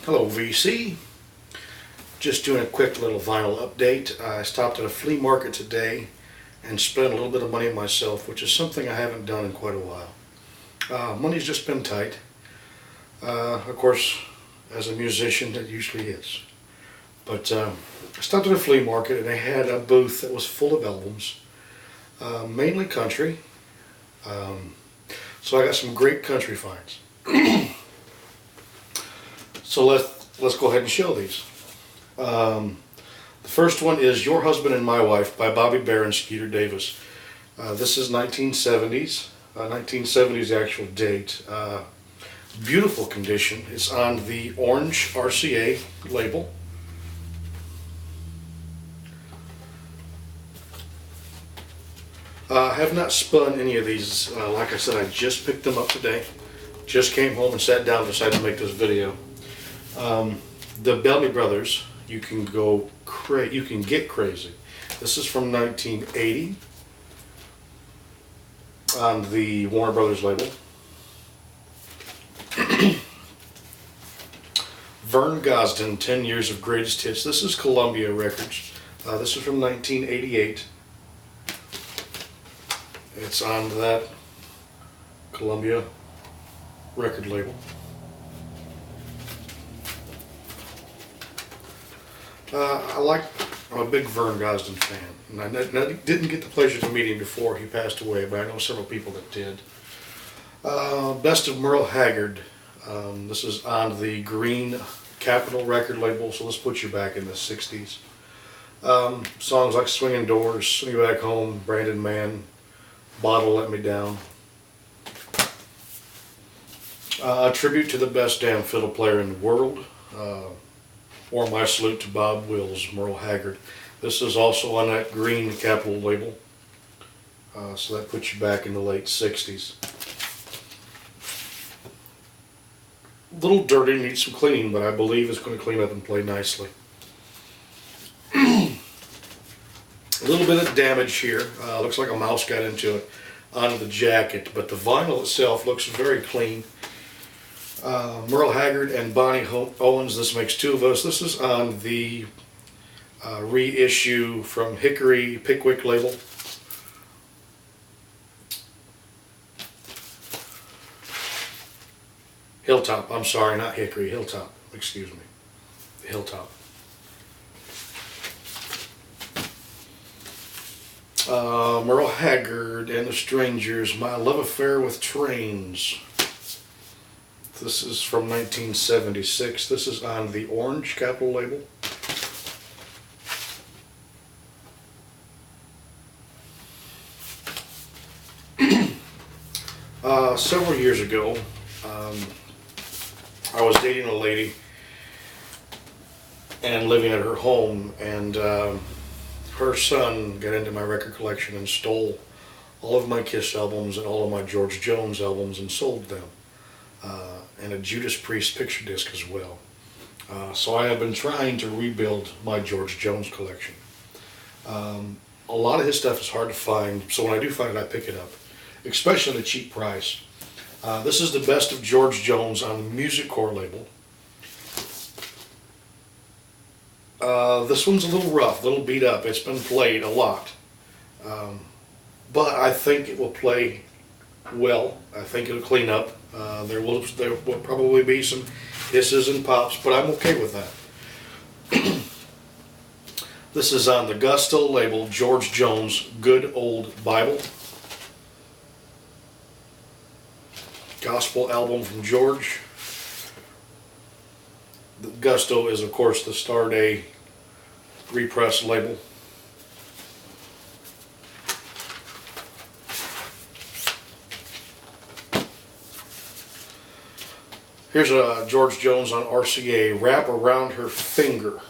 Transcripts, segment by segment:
Hello VC, just doing a quick little vinyl update. I stopped at a flea market today and spent a little bit of money myself, which is something I haven't done in quite a while. Money's just been tight. Of course, as a musician, it usually is. But I stopped at a flea market and they had a booth that was full of albums, mainly country. So I got some great country finds. So let's go ahead and show these. The first one is Your Husband and My Wife by Bobby Bare and Skeeter Davis. This is 1970s, 1970s actual date. Beautiful condition. It's on the orange RCA label. I have not spun any of these. Like I said, I just picked them up today. Just came home and sat down and decided to make this video. The Bellamy Brothers, you can get crazy. This is from 1980 on the Warner Brothers label. Vern Gosdin, 10 Years of Greatest Hits. This is Columbia Records. This is from 1988. It's on that Columbia record label. I'm a big Vern Gosdin fan, and I didn't get the pleasure to meet him before he passed away, but I know several people that did. Best of Merle Haggard. This is on the green Capitol record label, so let's put you back in the 60s. Songs like Swinging Doors, Swing Back Home, Brandon Mann, Bottle Let Me Down. A tribute to the best damn fiddle player in the world. Or my salute to Bob Wills, Merle Haggard. This is also on that green Capitol label. So that puts you back in the late 60s. A little dirty, needs some cleaning, but I believe it's going to clean up and play nicely. A little bit of damage here. Looks like a mouse got into it on the jacket, but the vinyl itself looks very clean. Merle Haggard and Bonnie Owens, this makes two of us. This is on the reissue from Hickory Pickwick label. Hilltop, I'm sorry, not Hickory, Hilltop, excuse me. Hilltop. Merle Haggard and the Strangers, My Love Affair with Trains. This is from 1976. This is on the orange Capitol label. Several years ago, I was dating a lady and living at her home, and her son got into my record collection and stole all of my Kiss albums and all of my George Jones albums and sold them. And a Judas Priest picture disc as well. So I have been trying to rebuild my George Jones collection. A lot of his stuff is hard to find, so when I do find it, I pick it up, especially at a cheap price. This is the Best of George Jones on the Music Core label. This one's a little rough, a little beat up. It's been played a lot. But I think it will play well. I think it'll clean up. There will probably be some hisses and pops, but I'm okay with that. This is on the Gusto label, George Jones Good Old Bible. Gospel album from George. The Gusto is, of course, the Star Day repress label. Here's a George Jones on RCA, Wrap Around Her Finger,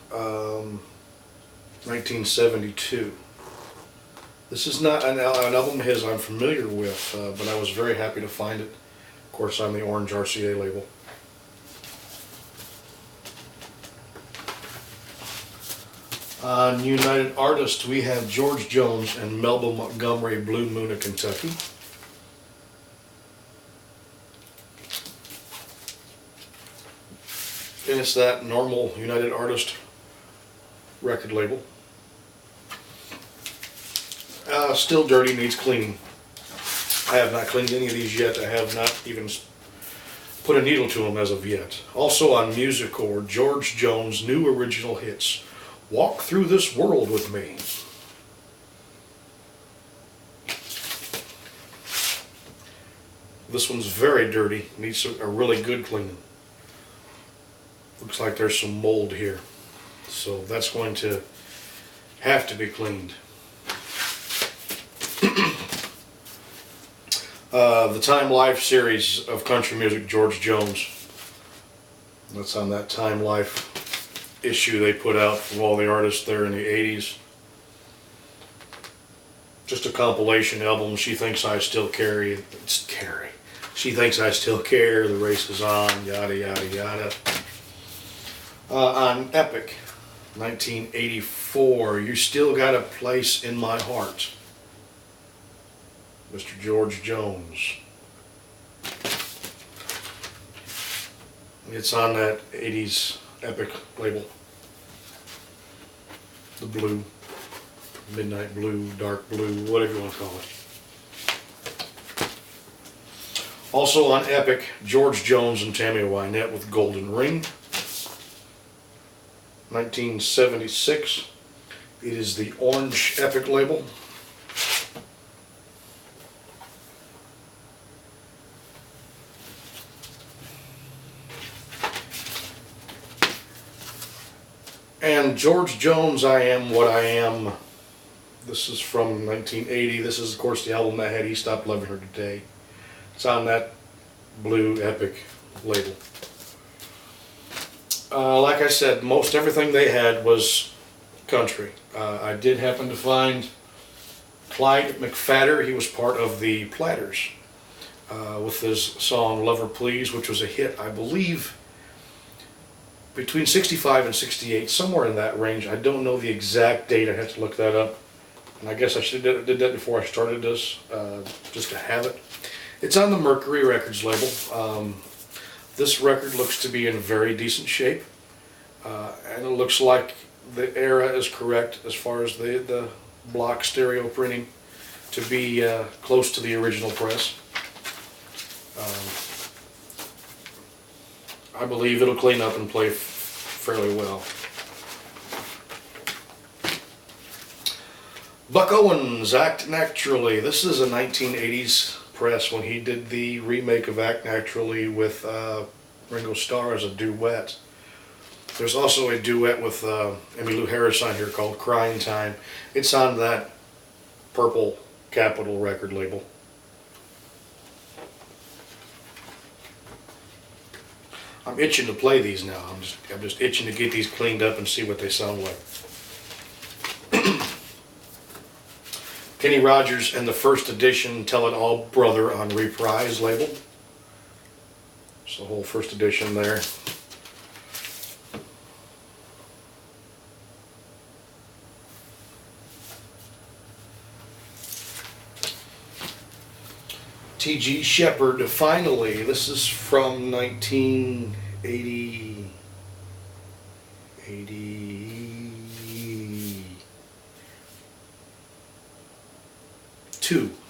1972. This is not an album of his I'm familiar with, but I was very happy to find it, of course, on the orange RCA label. On United Artists, we have George Jones and Melba Montgomery, Blue Moon of Kentucky. And it's that normal United Artist record label. Still dirty, needs cleaning. I have not cleaned any of these yet. I have not even put a needle to them as of yet. Also on Music-Core, George Jones' new original hits. Walk Through This World With Me. This one's very dirty, needs a really good cleaning. Looks like there's some mold here. So that's going to have to be cleaned. The Time Life series of country music, George Jones. That's on that Time Life issue they put out from all the artists there in the 80s. Just a compilation album. She Thinks I Still Carry. It's Carrie. She Thinks I Still Care. The Race Is On. Yada, yada, yada. On Epic, 1984. You Still Got a Place in My Heart. Mr. George Jones. It's on that 80s Epic label. The blue, midnight blue, dark blue, whatever you want to call it. Also on Epic, George Jones and Tammy Wynette with Golden Ring. 1976. It is the orange Epic label. And George Jones, I Am What I Am. This is from 1980. This is, of course, the album that had He Stopped Loving Her Today. It's on that blue Epic label. Like I said, most everything they had was country. I did happen to find Clyde McPhatter. He was part of the Platters with his song Lover Please, which was a hit, I believe, between 65 and 68, somewhere in that range. I don't know the exact date. I have to look that up. And I guess I should have did that before I started this, just to have it. It's on the Mercury Records label. This record looks to be in very decent shape. And it looks like the era is correct as far as the block stereo printing to be close to the original press. I believe it'll clean up and play fairly well. Buck Owens, Act Naturally. This is a 1980s press when he did the remake of Act Naturally with Ringo Starr as a duet. There's also a duet with Emmylou Harris on here called Crying Time. It's on that purple Capitol record label. I'm itching to play these now. I'm just itching to get these cleaned up and see what they sound like. Kenny Rogers and the First Edition Tell It All Brother on Reprise label. It's the whole first edition there. T.G. Shepherd, Finally. This is from 1982.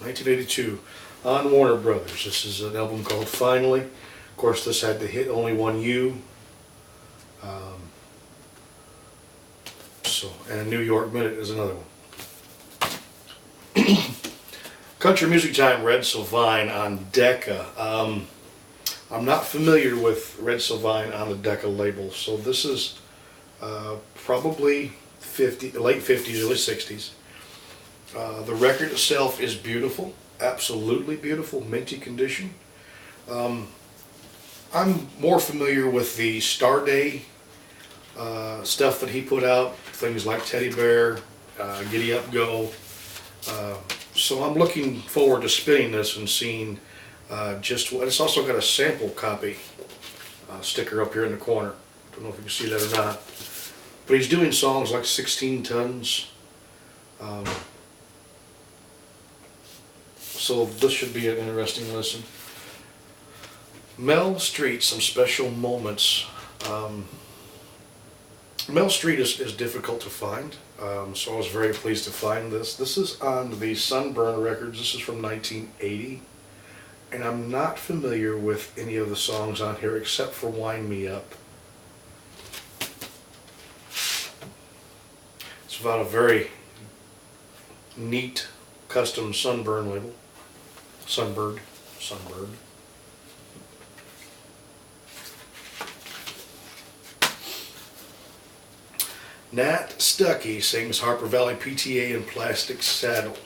1982 on Warner Brothers. This is an album called Finally. Of course, this had the hit Only One You. And New York Minute is another one. Country Music Time, Red Sylvine on Decca. I'm not familiar with Red Sylvine on the Decca label, so this is probably late 50s, early 60s. The record itself is beautiful, absolutely beautiful, minty condition. I'm more familiar with the Star Day stuff that he put out, things like Teddy Bear, Giddy Up Go. So I'm looking forward to spinning this and seeing just what. It's also got a sample copy sticker up here in the corner. Don't know if you can see that or not. But he's doing songs like 16 Tons. So this should be an interesting listen. Mel Street, Some Special Moments. Mel Street is difficult to find, so I was very pleased to find this. This is on the Sunburn Records. This is from 1980, and I'm not familiar with any of the songs on here except for Wind Me Up. It's about a very neat custom Sunburn label. Sunbird. Nat Stuckey sings Harper Valley PTA in Plastic Saddle.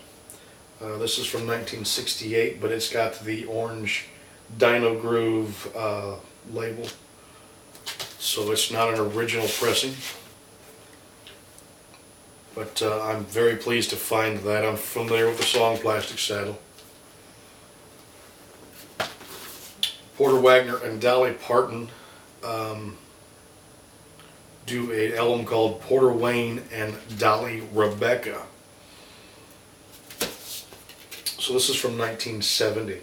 This is from 1968, but it's got the orange Dino Groove label, so it's not an original pressing. But I'm very pleased to find that. I'm familiar with the song Plastic Saddle. Porter Wagoner and Dolly Parton do an album called Porter Wayne and Dolly Rebecca. So this is from 1970.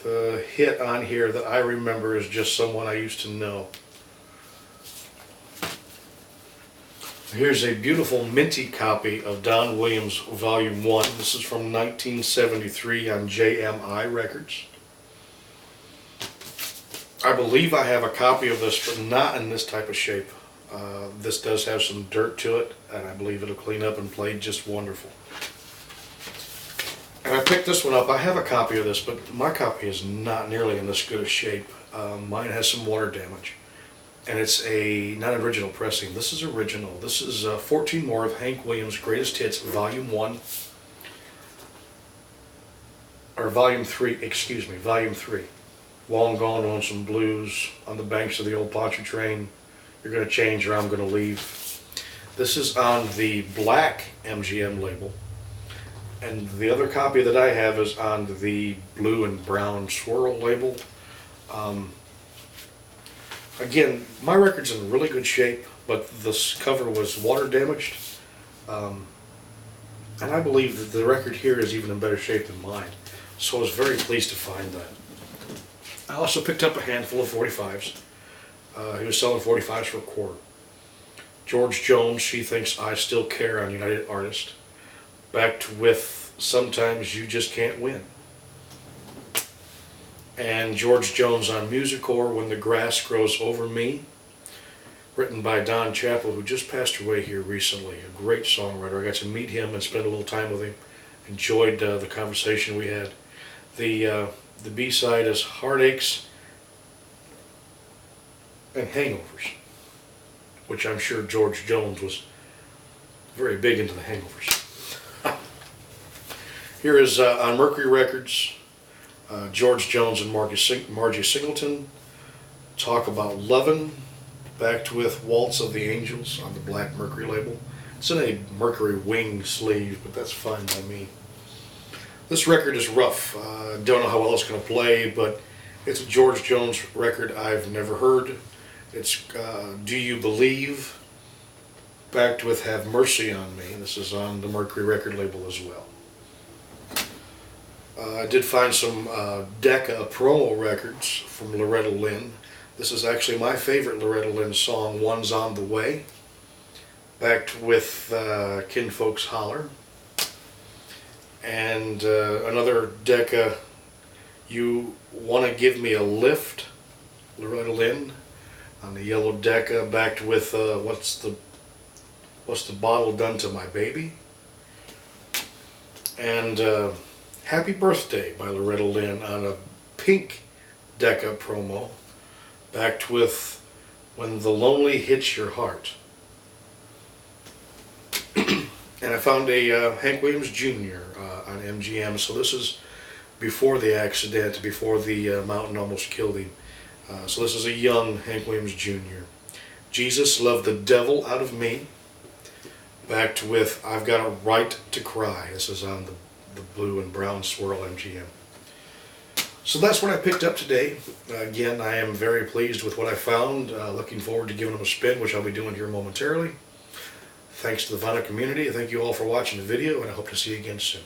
The hit on here that I remember is Just Someone I Used to Know. Here's a beautiful minty copy of Don Williams Volume 1. This is from 1973 on JMI Records. I believe I have a copy of this, but not in this type of shape. This does have some dirt to it, and I believe it'll clean up and play just wonderful. And I picked this one up. I have a copy of this, but my copy is not nearly in this good a shape. Mine has some water damage. And it's not original pressing. This is original. This is 14 more of Hank Williams' Greatest Hits, Volume 1. Or Volume 3, excuse me, Volume 3. Long Gone Lonesome Blues, On the Banks of the Old Pontchartrain, You're Gonna Change or I'm Gonna Leave. This is on the black MGM label. And the other copy that I have is on the blue and brown swirl label. Again, my record's in really good shape, but this cover was water damaged. And I believe that the record here is even in better shape than mine. So I was very pleased to find that. I also picked up a handful of 45s. He was selling 45s for $0.25. George Jones, She Thinks I Still Care on United Artists. Backed with Sometimes You Just Can't Win. And George Jones on Musicorps, When the Grass Grows Over Me, written by Don Chappell, who just passed away here recently. A great songwriter. I got to meet him and spend a little time with him. Enjoyed the conversation we had. The B-side is Heartaches and Hangovers, which I'm sure George Jones was very big into the hangovers. Here is on Mercury Records, George Jones and Margie Singleton talk about lovin', backed with Waltz of the Angels on the black Mercury label. It's in a Mercury wing sleeve, but that's fine by me. This record is rough. Don't know how well it's going to play, but it's a George Jones record I've never heard. It's Do You Believe, backed with Have Mercy on Me. This is on the Mercury record label as well. I did find some Decca promo records from Loretta Lynn. This is actually my favorite Loretta Lynn song, One's on the Way, backed with Kinfolk's Holler. And another Decca, You Wanna Give Me a Lift, Loretta Lynn, on the yellow Decca, backed with What's the Bottle Done to My Baby? And Happy Birthday by Loretta Lynn on a pink Decca promo, backed with When the Lonely Hits Your Heart. And I found a Hank Williams Jr. On MGM, so this is before the accident, before the mountain almost killed him. So this is a young Hank Williams Jr. Jesus Loved the Devil Out of Me, backed with I've Got a Right to Cry. This is on the blue and brown swirl MGM. So that's what I picked up today. Again, I am very pleased with what I found. Looking forward to giving them a spin, which I'll be doing here momentarily. Thanks to the vinyl community. Thank you all for watching the video, and I hope to see you again soon.